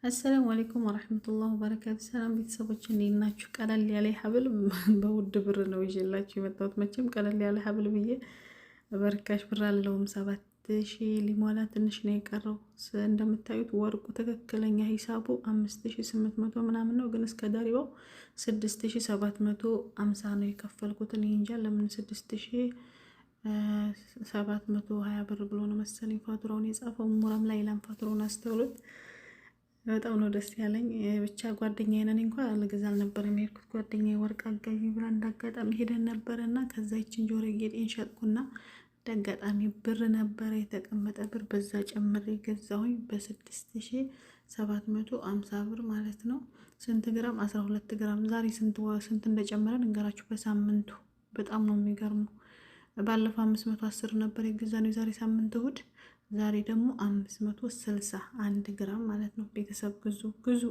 አሰላሙ አለይኩም ወራህመቱላሂ ወበረካቱ። ሰላም ቤተሰቦች እንዴት ናችሁ? ቀለል ያለ ሀብል በውድ ብር ነው ይዤላችሁ የመጣሁት። መቼም ቀለል ያለ ሀብል ብዬ በርካሽ ብር አለውም 7000 ሊሞላ ትንሽ ነው የቀረው። እንደምታዩት ወርቁ ትክክለኛ ሂሳቡ 5800 ምናምን ነው፣ ግን እስከ ዳሪባው 6750 ነው የከፈልኩት። እኔ እንጃ ለምን 6720 ብር ብሎ ነው መሰለኝ ፋቱራውን የጻፈው። ሙራም ላይ ላም ፋቱራውን አስተውሉት። በጣም ነው ደስ ያለኝ። ብቻ ጓደኛዬ ነን እንኳን ልገዛ አልነበረም የሄድኩት። ጓደኛዬ ወርቅ አጋዢ ብላ እንዳጋጣሚ ሄደን ነበረና ከዛ ይችን ጆሮ ጌጤን ሸጥኩና እንዳጋጣሚ ብር ነበረ የተቀመጠ ብር በዛ ጨምሬ ገዛሁኝ በ6750 ብር ማለት ነው። ስንት ግራም? 12 ግራም። ዛሬ ስንት እንደጨመረ እንገራችሁ በሳምንቱ። በጣም ነው የሚገርመው። ባለፈው 510 ነበር የገዛነው የዛሬ ሳምንት እሁድ። ዛሬ ደግሞ 561 ግራም ማለት ነው። ቤተሰብ ግዙ ግዙ።